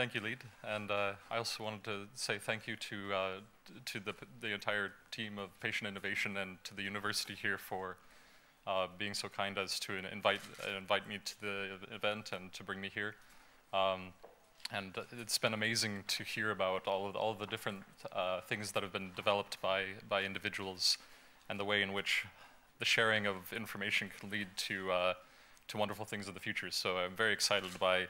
Thank you, Lead. And I also wanted to say thank you to the entire team of Patient Innovation and to the university here for being so kind as to invite me to the event and to bring me here. And it's been amazing to hear about all of the different things that have been developed by individuals and the way in which the sharing of information can lead to wonderful things in the future. So I'm very excited by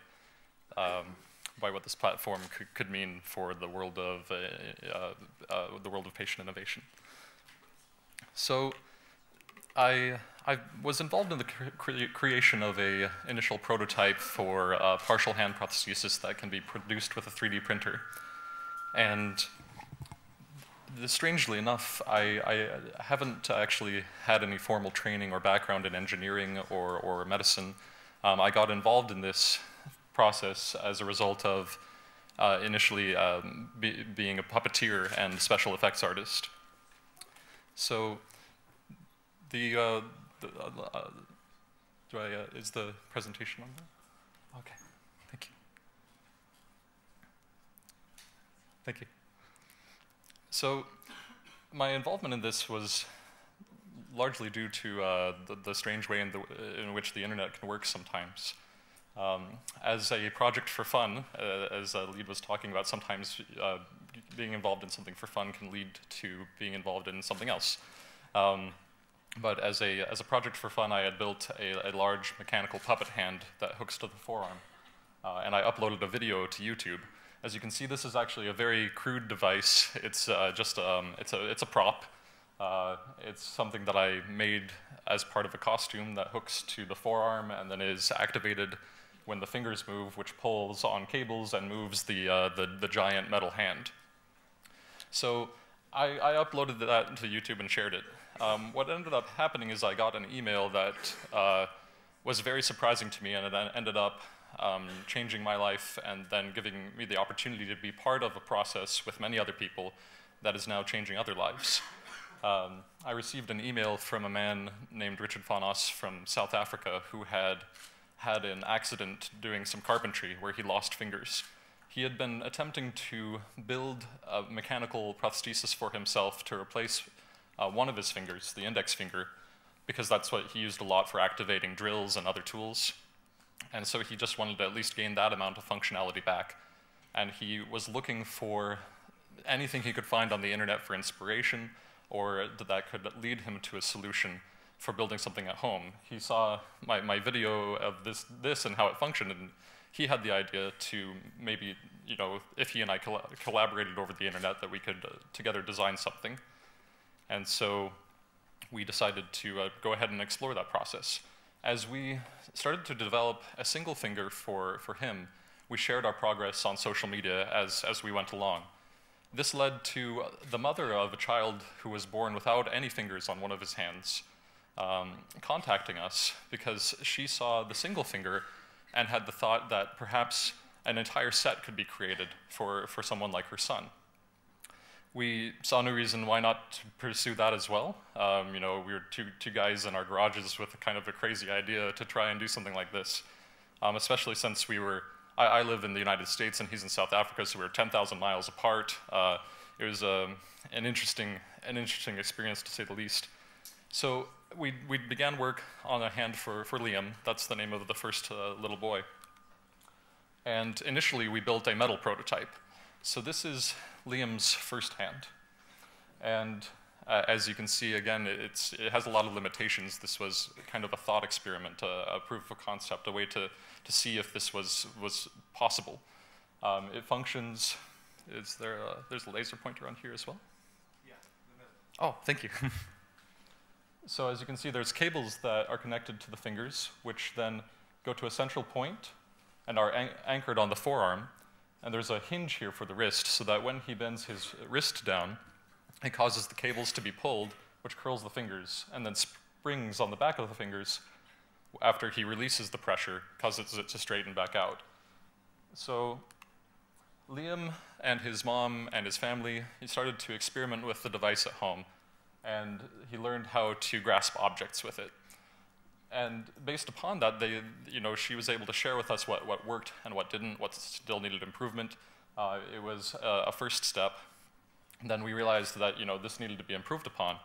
what this platform could mean for the world of patient innovation. So I was involved in the creation of an initial prototype for partial hand prosthesis that can be produced with a 3D printer. And strangely enough, I haven't actually had any formal training or background in engineering or medicine. I got involved in this process as a result of initially being a puppeteer and special effects artist. So is the presentation on there? Okay, thank you. Thank you. So my involvement in this was largely due to the strange way in which the internet can work sometimes. As a project for fun, as Lead was talking about, sometimes being involved in something for fun can lead to being involved in something else. But as a project for fun, I had built a large mechanical puppet hand that hooks to the forearm, and I uploaded a video to YouTube. As you can see, this is actually a very crude device. It's it's a prop. It's something that I made as part of a costume that hooks to the forearm and then is activated when the fingers move, which pulls on cables and moves the giant metal hand. So I uploaded that to YouTube and shared it. What ended up happening is I got an email that was very surprising to me, and it then ended up changing my life and then giving me the opportunity to be part of a process with many other people that is now changing other lives. I received an email from a man named Richard Van Os from South Africa who had an accident doing some carpentry where he lost fingers. He had been attempting to build a mechanical prosthesis for himself to replace one of his fingers, the index finger, because that's what he used a lot for activating drills and other tools. And so he just wanted to at least gain that amount of functionality back. And he was looking for anything he could find on the internet for inspiration or that could lead him to a solution for building something at home. He saw my video of this and how it functioned, and he had the idea to maybe, if he and I collaborated over the internet, that we could together design something. And so we decided to go ahead and explore that process. As we started to develop a single finger for him, we shared our progress on social media as we went along. This led to the mother of a child who was born without any fingers on one of his hands contacting us because she saw the single finger and had the thought that perhaps an entire set could be created for someone like her son. We saw no reason why not to pursue that as well. We were two guys in our garages with kind of a crazy idea to try and do something like this, especially since I live in the United States and he's in South Africa, so we were 10,000 miles apart. It was an interesting experience, to say the least. So we began work on a hand for Liam. That's the name of the first little boy. And initially, we built a metal prototype. So this is Liam's first hand. And as you can see, again, it has a lot of limitations. This was kind of a thought experiment, a proof of concept, a way to see if this was possible. It functions. There's a laser pointer on here as well? Yeah. Oh, thank you. So as you can see, there's cables that are connected to the fingers, which then go to a central point and are anchored on the forearm. And there's a hinge here for the wrist, so that when he bends his wrist down, it causes the cables to be pulled, which curls the fingers, and then springs on the back of the fingers after he releases the pressure, causes it to straighten back out. So Liam and his mom and his family, he started to experiment with the device at home, and he learned how to grasp objects with it. And based upon that, she was able to share with us what worked and what didn't, what still needed improvement. It was a first step. And then we realized that this needed to be improved upon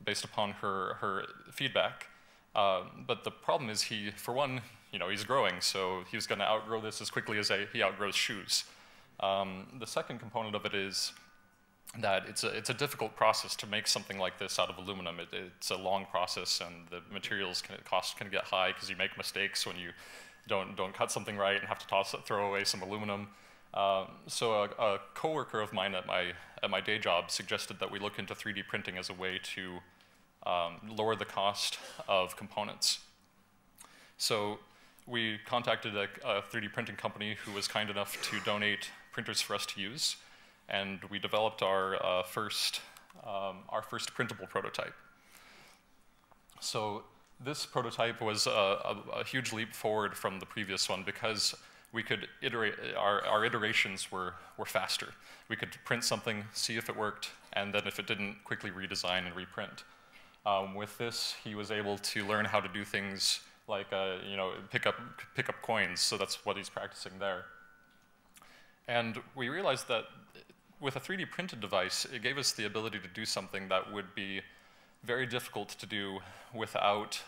based upon her feedback. But the problem is for one, he's growing, so he was going to outgrow this as quickly as he outgrows shoes. The second component of it is that it's a difficult process to make something like this out of aluminum. It's a long process, and the materials cost can get high because you make mistakes when you don't cut something right and have to throw away some aluminum. So a coworker of mine at my day job suggested that we look into 3D printing as a way to lower the cost of components. So we contacted a 3D printing company who was kind enough to donate printers for us to use, and we developed our first printable prototype. So this prototype was a huge leap forward from the previous one because we could iterate, our iterations were faster. We could print something, see if it worked, and then if it didn't, quickly redesign and reprint. With this, he was able to learn how to do things like pick up coins, so that's what he's practicing there. And we realized that with a 3D printed device, it gave us the ability to do something that would be very difficult to do without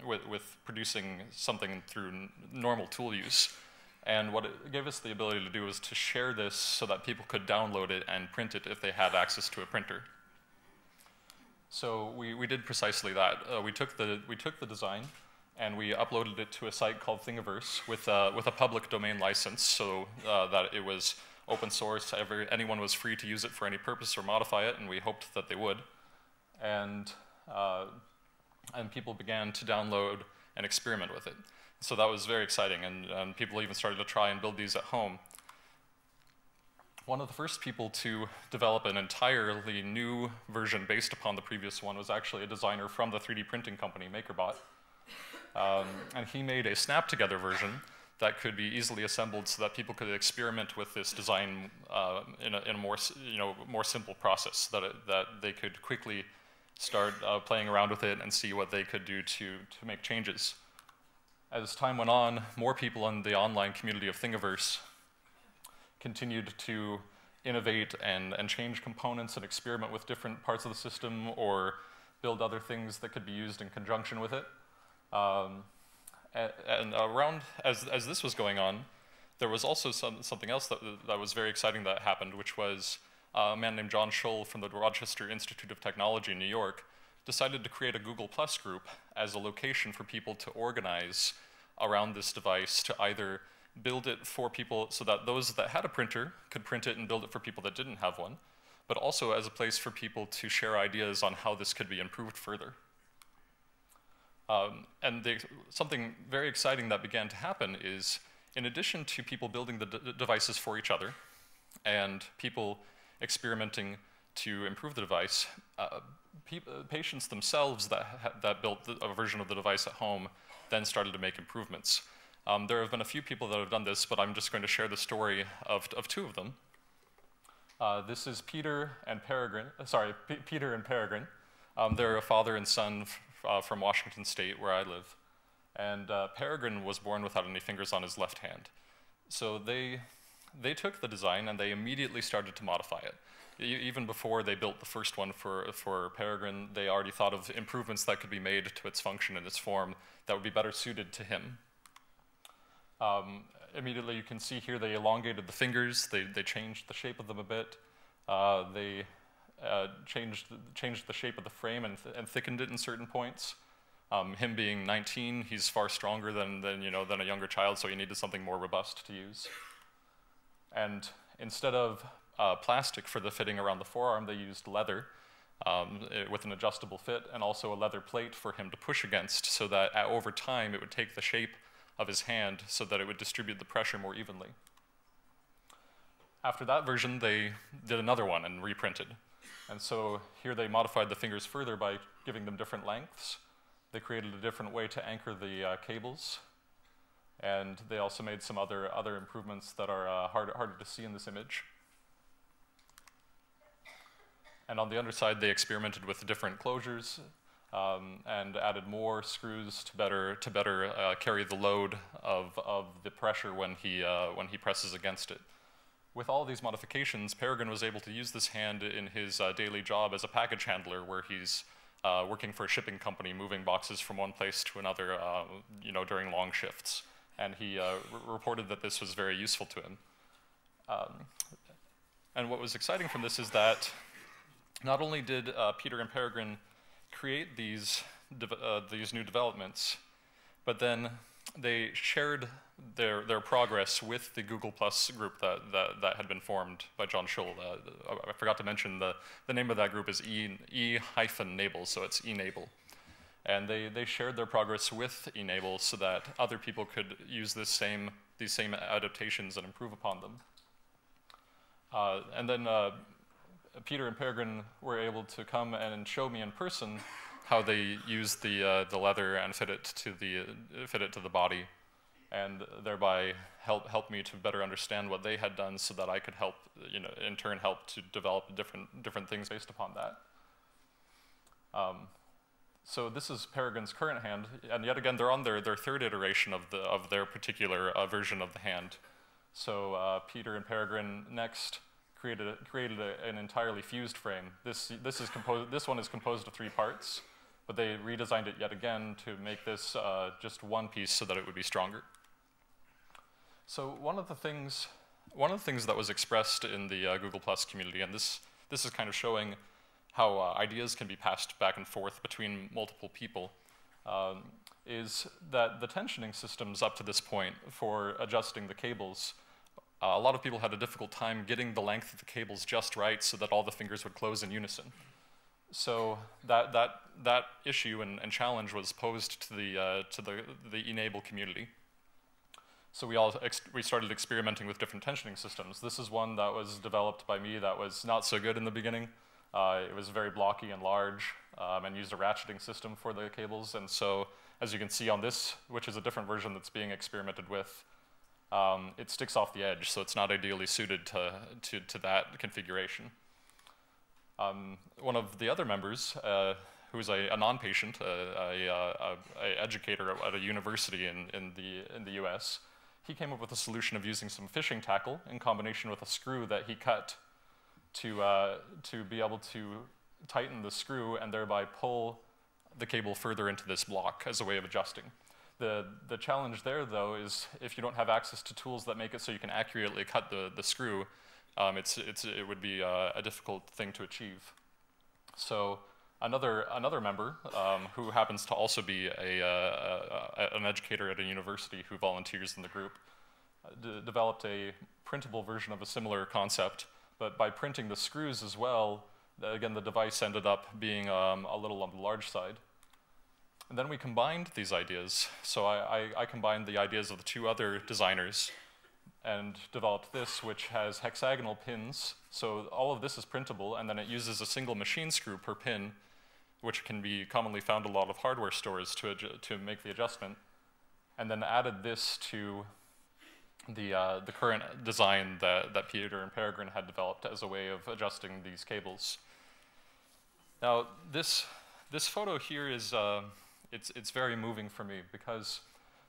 with producing something through normal tool use. And what it gave us the ability to do was to share this so that people could download it and print it if they had access to a printer. So we did precisely that. We took the design and we uploaded it to a site called Thingiverse with a public domain license, so that it was open source. Anyone was free to use it for any purpose or modify it, and we hoped that they would. And people began to download and experiment with it. So that was very exciting, and people even started to try and build these at home. One of the first people to develop an entirely new version based upon the previous one was actually a designer from the 3D printing company, MakerBot. And he made a snap-together version that could be easily assembled so that people could experiment with this design in a more simple process, that they could quickly start playing around with it and see what they could do to make changes. As time went on, more people in the online community of Thingiverse continued to innovate and change components and experiment with different parts of the system or build other things that could be used in conjunction with it. And around, as this was going on, there was also something else that was very exciting that happened, which was a man named John Scholl from the Rochester Institute of Technology in New York decided to create a Google Plus group as a location for people to organize around this device to either build it for people so that those that had a printer could print it and build it for people that didn't have one, but also as a place for people to share ideas on how this could be improved further. Something very exciting that began to happen is, in addition to people building the devices for each other and people experimenting to improve the device, patients themselves that built a version of the device at home then started to make improvements. There have been a few people that have done this, but I'm just going to share the story of two of them. This is Peter and Peregrine. Peter and Peregrine. They're a father and son from Washington State, where I live. And Peregrine was born without any fingers on his left hand. So they took the design and they immediately started to modify it. Even before they built the first one for Peregrine, they already thought of improvements that could be made to its function and its form that would be better suited to him. Immediately you can see here they elongated the fingers, they changed the shape of them a bit, they changed the shape of the frame and thickened it in certain points. Him being 19, he's far stronger than a younger child, so he needed something more robust to use. And instead of plastic for the fitting around the forearm, they used leather with an adjustable fit, and also a leather plate for him to push against, so that over time it would take the shape of his hand so that it would distribute the pressure more evenly. After that version, they did another one and reprinted. And so here they modified the fingers further by giving them different lengths. They created a different way to anchor the cables. And they also made some other improvements that are harder to see in this image. And on the underside, they experimented with different closures. and added more screws to better carry the load of the pressure when he presses against it. With all these modifications, Peregrine was able to use this hand in his daily job as a package handler, where he's working for a shipping company, moving boxes from one place to another, during long shifts. And he reported that this was very useful to him. And what was exciting from this is that not only did Peter and Peregrine create these new developments, but then they shared their progress with the Google Plus group that had been formed by John Schull. I forgot to mention the name of that group is E-Nable, so it's Enable. And they shared their progress with Enable so that other people could use these same adaptations and improve upon them. And then Peter and Peregrine were able to come and show me in person how they used the leather and fit it to the body, and thereby help me to better understand what they had done, so that I could help, in turn help to develop different things based upon that. So this is Peregrine's current hand, and yet again they're on their third iteration of their particular version of the hand. So Peter and Peregrine next created an entirely fused frame. This one is composed of 3 parts, but they redesigned it yet again to make this just one piece so that it would be stronger. So one of the things that was expressed in the Google Plus community, and this is kind of showing how ideas can be passed back and forth between multiple people, is that the tensioning systems up to this point for adjusting the cables, a lot of people had a difficult time getting the length of the cables just right so that all the fingers would close in unison. So that issue and challenge was posed to the Enable community. So we started experimenting with different tensioning systems. This is one that was developed by me that was not so good in the beginning. It was very blocky and large, and used a ratcheting system for the cables. And so, as you can see on this, which is a different version that's being experimented with, it sticks off the edge, so it's not ideally suited to that configuration. One of the other members, who's a non-patient, a educator at a university in the US, he came up with a solution of using some fishing tackle in combination with a screw that he cut to be able to tighten the screw and thereby pull the cable further into this block as a way of adjusting. The challenge there, though, is if you don't have access to tools that make it so you can accurately cut the screw, it would be a difficult thing to achieve. So another member, who happens to also be an educator at a university who volunteers in the group, developed a printable version of a similar concept, but by printing the screws as well, again, the device ended up being a little on the large side. And then we combined these ideas. So I combined the ideas of the 2 other designers and developed this, which has hexagonal pins. So all of this is printable, and then it uses a single machine screw per pin, which can be commonly found in a lot of hardware stores to make the adjustment, and then added this to the current design that Peter and Peregrine had developed as a way of adjusting these cables. Now, this photo here is it's very moving for me, because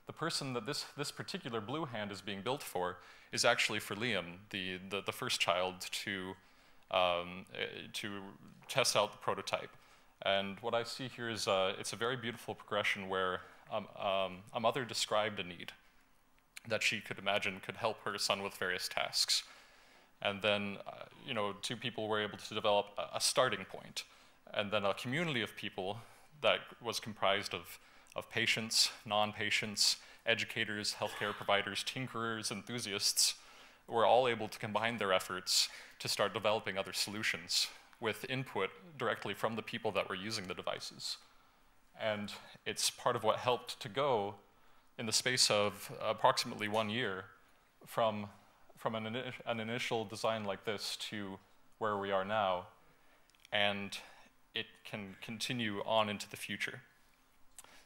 the person that this particular blue hand is being built for is actually for Liam, the first child, to test out the prototype. And what I see here is it's a very beautiful progression where a mother described a need that she could imagine could help her son with various tasks. And then 2 people were able to develop a starting point, and then a community of people that was comprised of patients, non-patients, educators, healthcare providers, tinkerers, enthusiasts, were all able to combine their efforts to start developing other solutions with input directly from the people that were using the devices. And it's part of what helped to go, in the space of approximately 1 year, from an initial design like this to where we are now, and it can continue on into the future.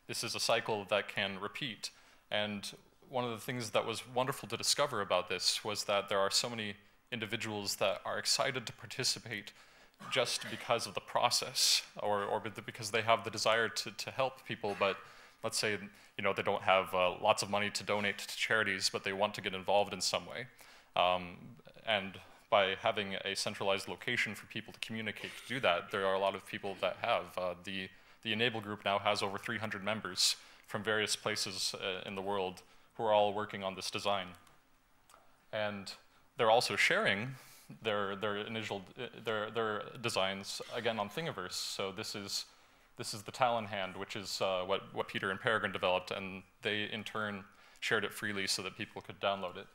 This is a cycle that can repeat, and one of the things that was wonderful to discover about this was that there are so many individuals that are excited to participate just because of the process, or because they have the desire to help people, but let's say they don't have lots of money to donate to charities, but they want to get involved in some way. And by having a centralized location for people to communicate to do that, there are a lot of people that have. The Enable group now has over 300 members from various places in the world who are all working on this design. And they're also sharing their designs again on Thingiverse. So this is the Talon hand, which is what Peter and Peregrine developed, and they in turn shared it freely so that people could download it.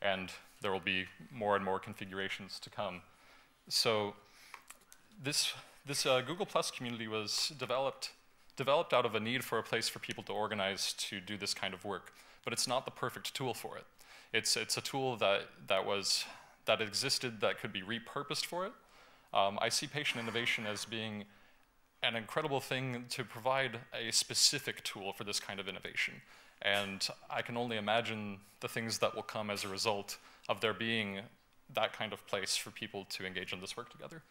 And there will be more and more configurations to come. So this Google Plus community was developed out of a need for a place for people to organize to do this kind of work, but it's not the perfect tool for it. It's a tool that existed that could be repurposed for it. I see patient innovation as being an incredible thing to provide a specific tool for this kind of innovation. And I can only imagine the things that will come as a result of there being that kind of place for people to engage in this work together.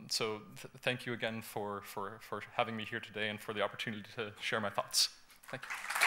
So thank you again for having me here today and for the opportunity to share my thoughts. Thank you.